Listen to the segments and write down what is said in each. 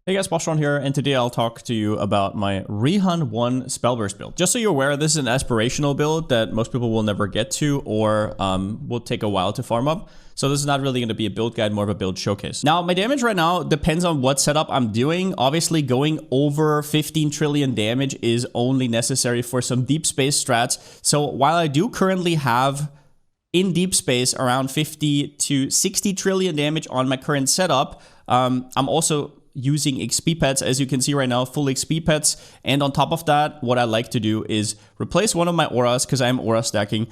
Hey guys, Palsteron here, and today I'll talk to you about my Rehan1 Spellburst build. Just so you're aware, this is an aspirational build that most people will never get to or will take a while to farm up. So this is not really going to be a build guide, more of a build showcase. Now, my damage right now depends on what setup I'm doing. Obviously, going over 15 trillion damage is only necessary for some deep space strats. So while I do currently have in deep space around 50 to 60 trillion damage on my current setup, I'm also using XP pets, as you can see right now, full XP pets. And on top of that, what I like to do is replace one of my auras, because I'm aura stacking,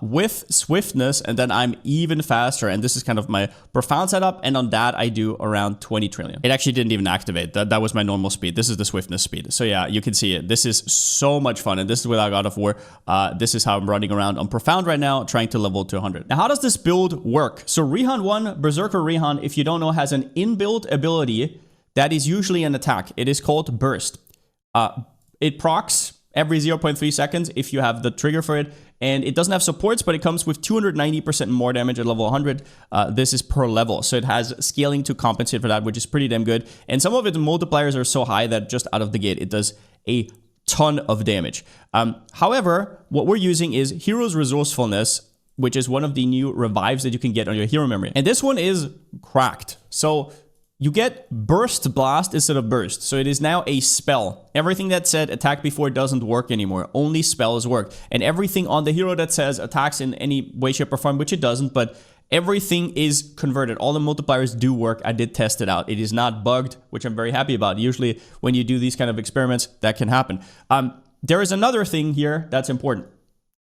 with swiftness, and then I'm even faster. And this is kind of my profound setup, and on that I do around 20 trillion. It actually didn't even activate. That was my normal speed. This is the swiftness speed. So yeah, you can see it. This is so much fun, and this is without God of War. This is how I'm running around on profound right now, trying to level to 100. Now, how does this build work? So Rehan1, Berserker Rehan, if you don't know, has an inbuilt ability that is usually an attack. It is called Burst. It procs every 0.3 seconds if you have the trigger for it. And it doesn't have supports, but it comes with 290% more damage at level 100. This is per level. So it has scaling to compensate for that, which is pretty damn good. And some of its multipliers are so high that just out of the gate, it does a ton of damage. However, what we're using is Hero's Resourcefulness, which is one of the new revives that you can get on your hero memory. And this one is cracked. So you get Burst Blast instead of Burst. So it is now a spell. Everything that said attack before doesn't work anymore. Only spells work. And everything on the hero that says attacks in any way, shape, or form, which it doesn't, but everything is converted. All the multipliers do work. I did test it out. It is not bugged, which I'm very happy about. Usually when you do these kind of experiments, that can happen. There is another thing here that's important.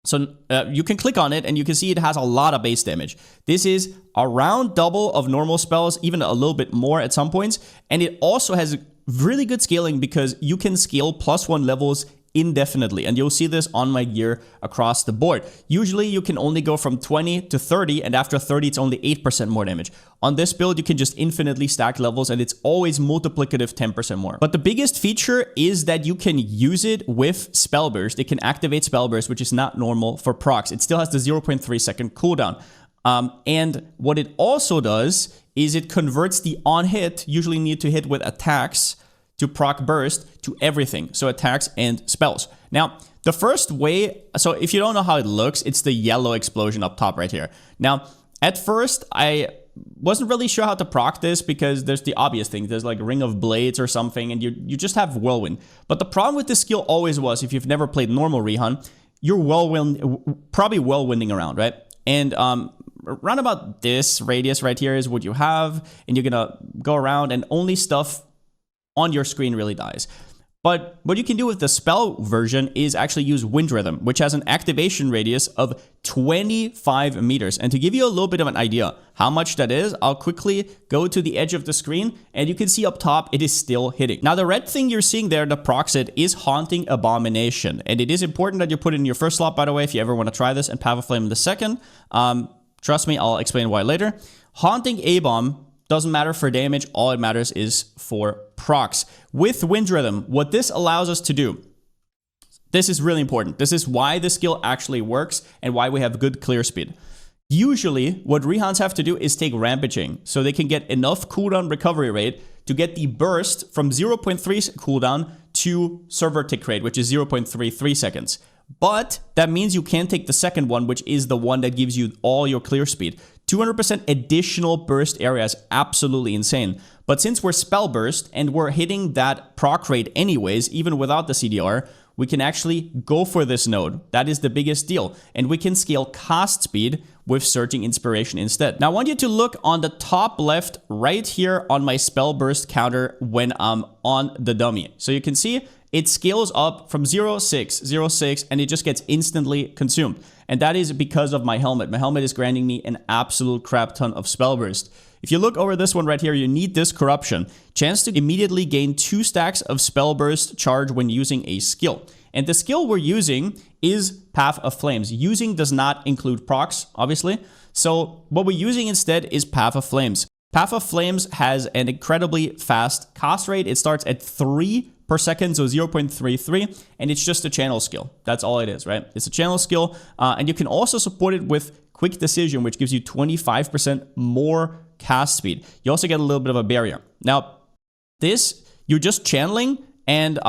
So you can click on it and you can see it has a lot of base damage. This is around double of normal spells, even a little bit more at some points. And it also has really good scaling because you can scale +1 levels indefinitely. And you'll see this on my gear across the board. Usually you can only go from 20 to 30, and after 30 it's only 8% more damage. On this build you can just infinitely stack levels, and it's always multiplicative 10% more. But the biggest feature is that you can use it with Spellburst. It can activate Spellburst, which is not normal for procs. It still has the 0.3 second cooldown. And what it also does is it converts the on hit, usually need to hit with attacks, to proc burst to everything. So attacks and spells. Now, the first way, so if you don't know how it looks, it's the yellow explosion up top right here. Now, at first, I wasn't really sure how to proc this because there's the obvious thing. There's like Ring of Blades or something, and you just have Whirlwind. But the problem with this skill always was, if you've never played normal Rehan, you're probably whirlwinding around, right? And around about this radius right here is what you have, and you're gonna go around and only stuff on your screen really dies. But what you can do with the spell version is actually use Wind Rhythm, which has an activation radius of 25 meters. And to give you a little bit of an idea how much that is, I'll quickly go to the edge of the screen, and you can see up top, it is still hitting. Now, the red thing you're seeing there, the procs it, is Haunting Abomination. And it is important that you put it in your first slot, by the way, if you ever want to try this, and Path of Flame in the second. Trust me, I'll explain why later. Haunting A-Bomb doesn't matter for damage, all it matters is for procs. With Wind Rhythm, what this allows us to do, this is really important. This is why the skill actually works and why we have good clear speed. Usually, what Rehans have to do is take Rampaging, so they can get enough cooldown recovery rate to get the burst from 0.3 cooldown to server tick rate, which is 0.33 seconds. But that means you can't take the second one, which is the one that gives you all your clear speed. 200% additional burst area is absolutely insane. But since we're spell burst and we're hitting that proc rate anyways, even without the CDR, we can actually go for this node. That is the biggest deal. And we can scale cast speed with Surging Inspiration instead. Now, I want you to look on the top left right here on my spell burst counter when I'm on the dummy. So you can see it scales up from 0.6, 0.6, and it just gets instantly consumed. And that is because of my helmet. My helmet is granting me an absolute crap ton of spell burst. If you look over this one right here, you need this Corruption. Chance to immediately gain 2 stacks of spell burst charge when using a skill. And the skill we're using is Path of Flames. Using does not include procs, obviously. So what we're using instead is Path of Flames. Path of Flames has an incredibly fast cast rate. It starts at 3 per second, so 0.33, and it's just a channel skill. That's all it is, right? It's a channel skill, and you can also support it with Quick Decision, which gives you 25% more cast speed. You also get a little bit of a barrier. Now, This, you're just channeling, and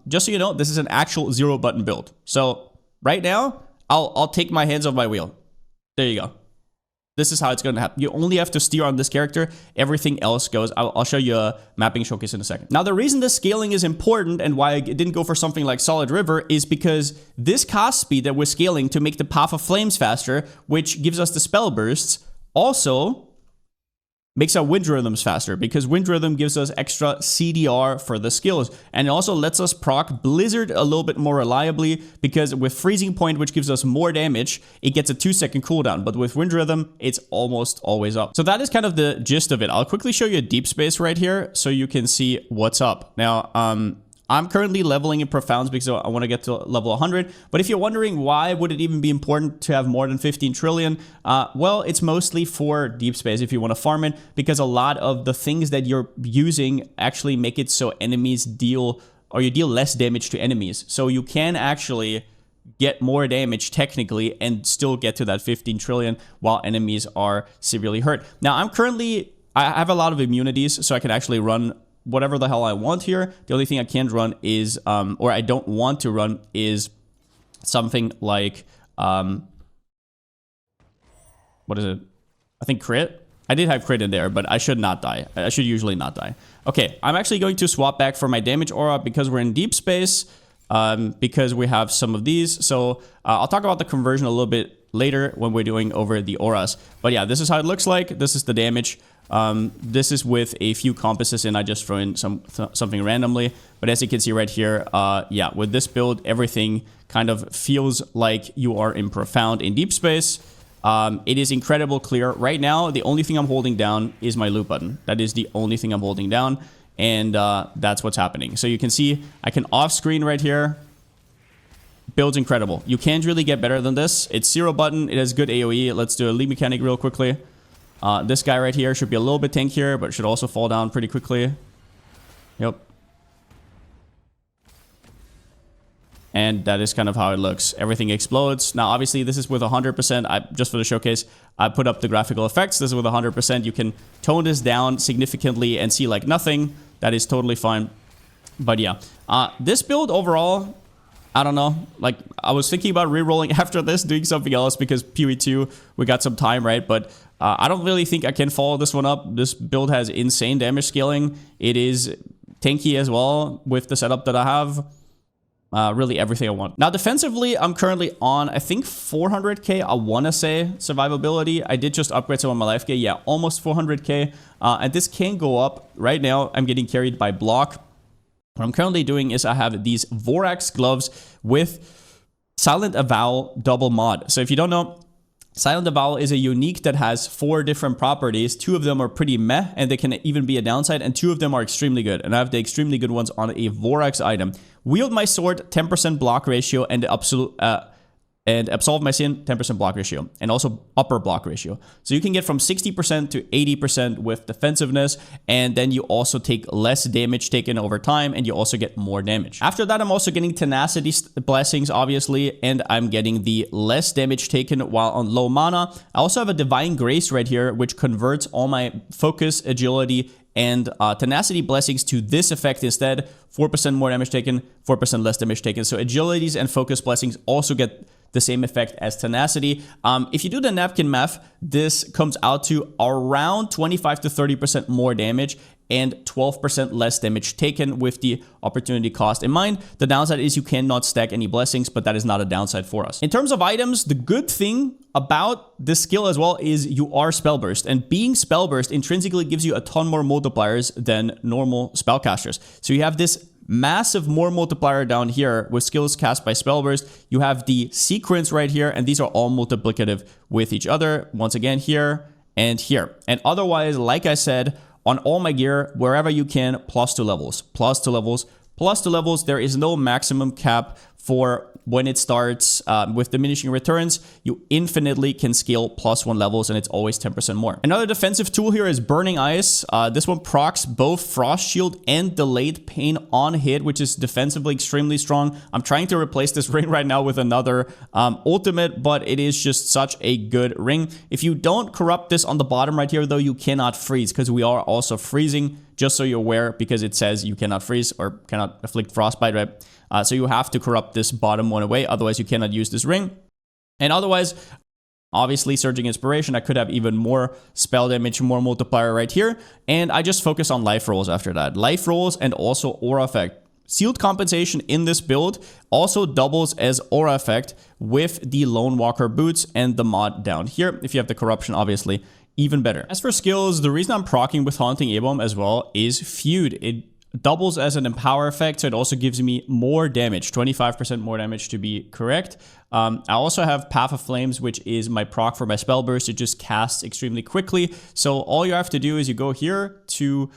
just so you know, this is an actual 0-button build. So right now, I'll take my hands off my wheel. There you go. This is how it's going to happen. You only have to steer on this character. Everything else goes. I'll show you a mapping showcase in a second. Now, the reason this scaling is important and why I didn't go for something like Solid River is because this cast speed that we're scaling to make the Path of Flames faster, which gives us the spell bursts, also makes our wind rhythms faster, because wind rhythm gives us extra CDR for the skills, and it also lets us proc Blizzard a little bit more reliably, because with Freezing Point, which gives us more damage, it gets a 2-second cooldown, but with wind rhythm, it's almost always up. So that is kind of the gist of it. I'll quickly show you a deep space right here so you can see what's up. Now, I'm currently leveling in Profounds because I want to get to level 100. But if you're wondering why would it even be important to have more than 15 trillion, well, it's mostly for deep space if you want to farm it, because a lot of the things that you're using actually make it so enemies deal, or you deal less damage to enemies. So you can actually get more damage technically and still get to that 15 trillion while enemies are severely hurt. Now, I have a lot of immunities, so I can actually run whatever the hell I want here. The only thing I can't run is, or I don't want to run, is something like, what is it? I think crit. I did have crit in there, but I should not die. I should usually not die. Okay, I'm actually going to swap back for my damage aura because we're in deep space, because we have some of these. So I'll talk about the conversion a little bit later when we're doing over the auras. But yeah, this is how it looks like. This is the damage. This is with a few compasses, and I just throw in something randomly. But as you can see right here, yeah, with this build, everything kind of feels like you are in Profound in deep space. It is incredible clear. Right now, the only thing I'm holding down is my loop button. That is the only thing I'm holding down, and that's what's happening. So you can see I can off screen right here. Build's incredible. You can't really get better than this. It's 0-button. It has good AoE. Let's do a lead mechanic real quickly. This guy right here should be a little bit tankier, but should also fall down pretty quickly. Yep. And that is kind of how it looks. Everything explodes. Now, obviously, this is with 100%. Just for the showcase, I put up the graphical effects. This is with 100%. You can tone this down significantly and see like nothing. That is totally fine. But yeah, this build overall, I don't know. Like, I was thinking about re-rolling after this, doing something else, because PoE2, we got some time, right? But I don't really think I can follow this one up. This build has insane damage scaling. It is tanky as well with the setup that I have. Really everything I want. Now, defensively, I'm currently on, I think, 400k, I want to say, survivability. I did just upgrade some of my life gear. Yeah, almost 400k. And this can go up. Right now, I'm getting carried by block. What I'm currently doing is I have these Vorax gloves with Silent Avowal double mod. So if you don't know, Silent Avowal is a unique that has 4 different properties. 2 of them are pretty meh, and they can even be a downside, and 2 of them are extremely good. And I have the extremely good ones on a Vorax item. Wield my sword, 10% block ratio, and absolute and Absolve my sin, 10% block ratio, and also upper block ratio. So you can get from 60% to 80% with defensiveness, and then you also take less damage taken over time, and you also get more damage. After that, I'm also getting Tenacity Blessings, obviously, and I'm getting the less damage taken while on low mana. I also have a Divine Grace right here, which converts all my focus, agility, and Tenacity Blessings to this effect instead. 4% more damage taken, 4% less damage taken. So agilities and focus blessings also get the same effect as tenacity. If you do the napkin math, this comes out to around 25 to 30% more damage and 12% less damage taken with the opportunity cost in mind. The downside is you cannot stack any blessings, but that is not a downside for us. In terms of items, the good thing about this skill as well is you are spellburst, and being spellburst intrinsically gives you a ton more multipliers than normal spellcasters. So you have this massive more multiplier down here with skills cast by spellburst. You have the sequence right here, and these are all multiplicative with each other. Once again, here and here. And otherwise, like I said, on all my gear, wherever you can, +2 levels, +2 levels, +2 levels. There is no maximum cap for when it starts with diminishing returns. You infinitely can scale +1 levels, and it's always 10% more. Another defensive tool here is Burning Ice. This one procs both Frost Shield and Delayed Pain on hit, which is defensively extremely strong. I'm trying to replace this ring right now with another ultimate, but it is just such a good ring. If you don't corrupt this on the bottom right here, though, you cannot freeze, because we are also freezing just so you're aware, because it says you cannot freeze or cannot afflict frostbite, right? So you have to corrupt this bottom one away, otherwise you cannot use this ring. And otherwise, obviously, Surging Inspiration, I could have even more spell damage, more multiplier right here. And I just focus on life rolls after that. Life rolls and also aura effect. Sealed Compensation in this build also doubles as aura effect with the Lone Walker boots and the mod down here. If you have the corruption, obviously, even better. As for skills, the reason I'm proccing with Haunting A-Bomb as well is Feud. It doubles as an empower effect, so it also gives me more damage, 25% more damage to be correct. I also have Path of Flames, which is my proc for my spell burst. It just casts extremely quickly. So all you have to do is you go here to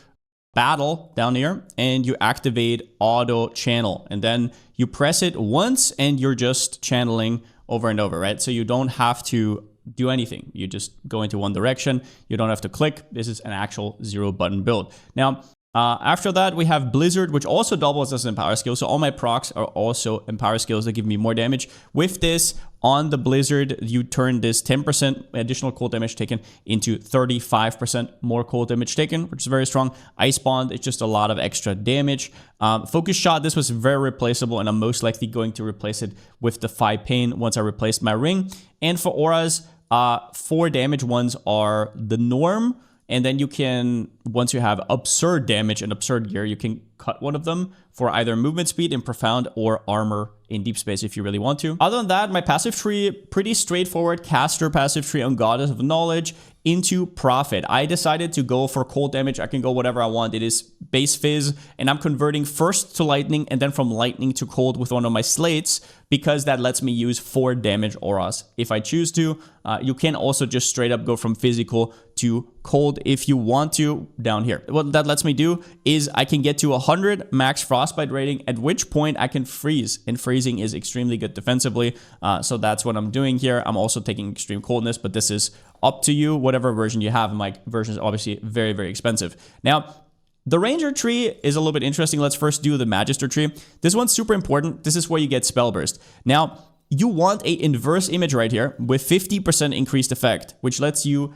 battle down here and you activate auto channel, and then you press it once and you're just channeling over and over, right? So you don't have to do anything. You just go into one direction. You don't have to click. This is an actual 0-button build. Now, after that, we have Blizzard, which also doubles as an empower skill. So all my procs are also empower skills that give me more damage. With this, on the Blizzard, you turn this 10% additional cold damage taken into 35% more cold damage taken, which is very strong. Ice Bond, it's just a lot of extra damage. Focus Shot, this was very replaceable, and I'm most likely going to replace it with the 5 Pain once I replaced my ring. And for auras, 4 damage ones are the norm. And then you can, once you have absurd damage and absurd gear, you can cut one of them for either movement speed in Profound or armor in Deep Space if you really want to. Other than that, my passive tree, pretty straightforward. Caster passive tree on Goddess of Knowledge into Prophet. I decided to go for cold damage. I can go whatever I want. It is base Fizz, and I'm converting first to lightning and then from lightning to cold with one of my slates, because that lets me use 4 damage auras if I choose to. You can also just straight up go from physical to cold if you want to down here. What that lets me do is I can get to 100 max frostbite rating, at which point I can freeze, and freezing is extremely good defensively. So that's what I'm doing here. I'm also taking extreme coldness, but this is up to you, whatever version you have. My version is obviously very, very expensive. Now, the Ranger tree is a little bit interesting. Let's first do the Magister tree. This one's super important. This is where you get Spell Burst. Now, you want a inverse image right here with 50% increased effect, which lets you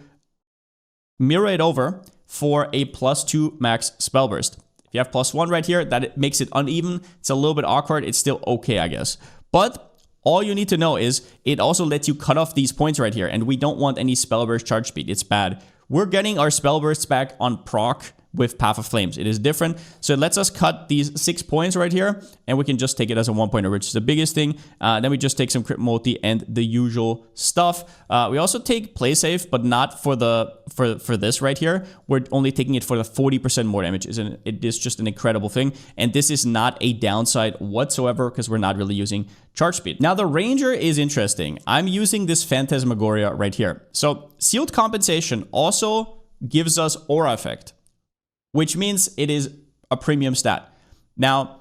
mirror it over for a +2 max Spell Burst. If you have +1 right here, that makes it uneven. It's a little bit awkward. It's still okay, I guess. But all you need to know is it also lets you cut off these points right here, and we don't want any Spell Burst charge speed. It's bad. We're getting our Spell Bursts back on proc with Path of Flames. It is different. So it lets us cut these 6 points right here, and we can just take it as a 1-pointer, which is the biggest thing. Then we just take some crit multi and the usual stuff. We also take play safe, but not for this right here. We're only taking it for the 40% more damage. It is just an incredible thing. And this is not a downside whatsoever, because we're not really using charge speed. Now the Ranger is interesting. I'm using this Phantasmagoria right here. So Sealed Compensation also gives us aura effect, which means it is a premium stat. Now,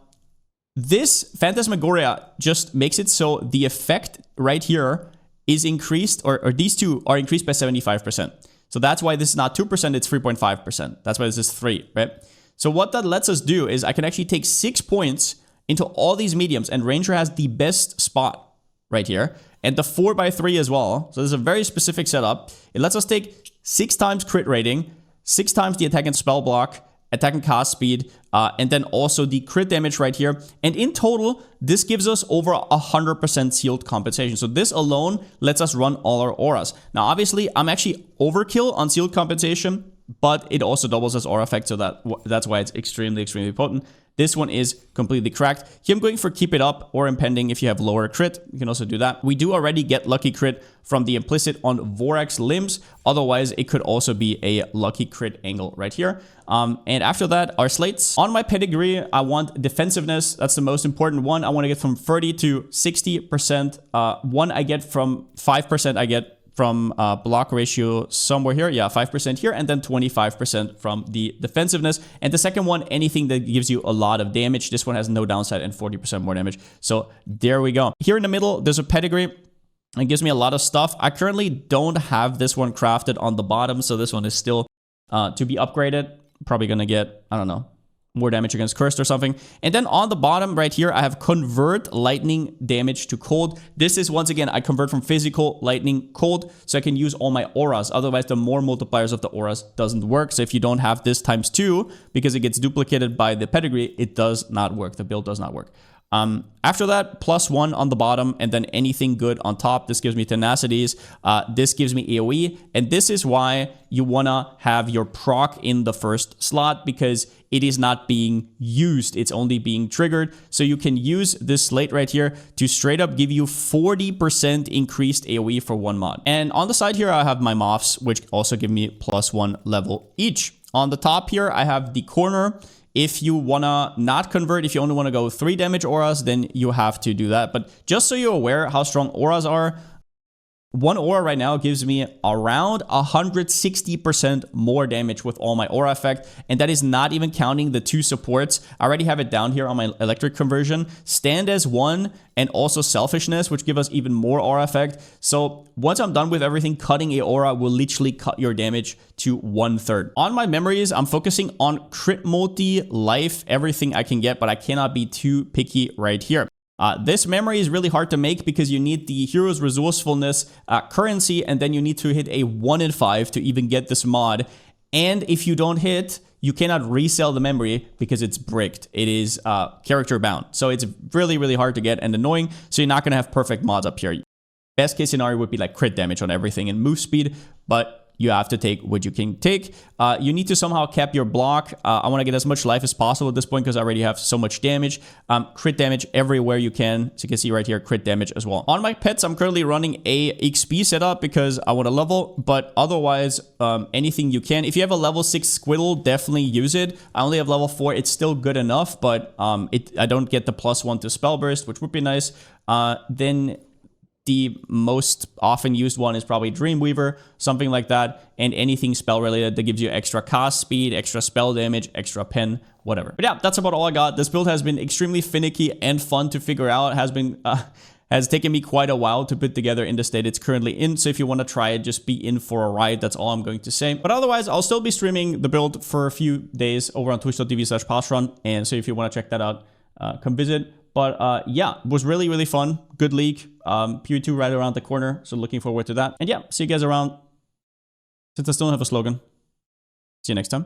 this Phantasmagoria just makes it so the effect right here is increased, or these two are increased by 75%. So that's why this is not 2%, it's 3.5%. That's why this is 3, right? So what that lets us do is I can actually take 6 points into all these mediums, and Ranger has the best spot right here, and the 4x3 as well. So this is a very specific setup. It lets us take 6 times crit rating, 6 times the attack and spell block, attack and cast speed, and then also the crit damage right here. And in total, this gives us over 100% sealed compensation. So this alone lets us run all our auras. Now, obviously, I'm actually overkill on sealed compensation, but it also doubles as aura effect, so that's why it's extremely, extremely potent. This one is completely cracked. Here I'm going for keep it up or impending if you have lower crit. You can also do that. We do already get lucky crit from the implicit on Vorax limbs. Otherwise, it could also be a lucky crit angle right here. And after that, our slates. On my pedigree, I want defensiveness. That's the most important one. I want to get from 30 to 60%. One I get from 5%. I get from block ratio somewhere here. Yeah, 5% here, and then 25% from the defensiveness. And the second one, anything that gives you a lot of damage. This one has no downside and 40% more damage. So there we go. Here in the middle, there's a pedigree. It gives me a lot of stuff. I currently don't have this one crafted on the bottom, so this one is still to be upgraded. Probably gonna get, I don't know, more damage against cursed or something. And then on the bottom right here, I have convert lightning damage to cold. This is, once again, I convert from physical, lightning, cold, so I can use all my auras. Otherwise, the more multipliers of the auras doesn't work. So if you don't have this times 2, because it gets duplicated by the pedigree, it does not work. The build does not work. After that, +1 on the bottom, and then anything good on top. This gives me tenacities. This gives me AoE, and this is why you wanna have your proc in the first slot, because it is not being used. It's only being triggered. So you can use this slate right here to straight up give you 40% increased AoE for 1 mod. And on the side here, I have my moths, which also give me +1 level each. On the top here, I have the corner. If you wanna not convert, if you only wanna go 3 damage auras, then you have to do that. But just so you're aware how strong auras are, 1 aura right now gives me around 160% more damage with all my aura effect, and that is not even counting the 2 supports. I already have it down here on my electric conversion. Stand as 1 and also selfishness, which give us even more aura effect. So once I'm done with everything, cutting a aura will literally cut your damage to 1/3. On my memories, I'm focusing on crit multi, life, everything I can get, but I cannot be too picky right here. This memory is really hard to make because you need the hero's resourcefulness currency, and then you need to hit a 1 in 5 to even get this mod. And if you don't hit, you cannot resell the memory because it's bricked. It is character bound. So it's really, really hard to get and annoying. So you're not going to have perfect mods up here. Best case scenario would be like crit damage on everything and move speed, but you have to take what you can take. You need to somehow cap your block. I want to get as much life as possible at this point because I already have so much damage. Crit damage everywhere you can. So you can see right here, crit damage as well. On my pets, I'm currently running a XP setup because I want to level, but otherwise, anything you can. If you have a level 6 Squirtle, definitely use it. I only have level 4. It's still good enough, but I don't get the +1 to spell burst, which would be nice. Then the most often used one is probably Dreamweaver, something like that, and anything spell related that gives you extra cast speed, extra spell damage, extra pen, whatever. But yeah, that's about all I got. This build has been extremely finicky and fun to figure out. Has taken me quite a while to put together in the state it's currently in. So if you want to try it, just be in for a ride. That's all I'm going to say. But otherwise, I'll still be streaming the build for a few days over on twitch.tv/Palsteron. And so if you want to check that out, come visit. But yeah, it was really, really fun. Good league. PU2 right around the corner. So looking forward to that. And yeah, see you guys around. Since I still don't have a slogan. See you next time.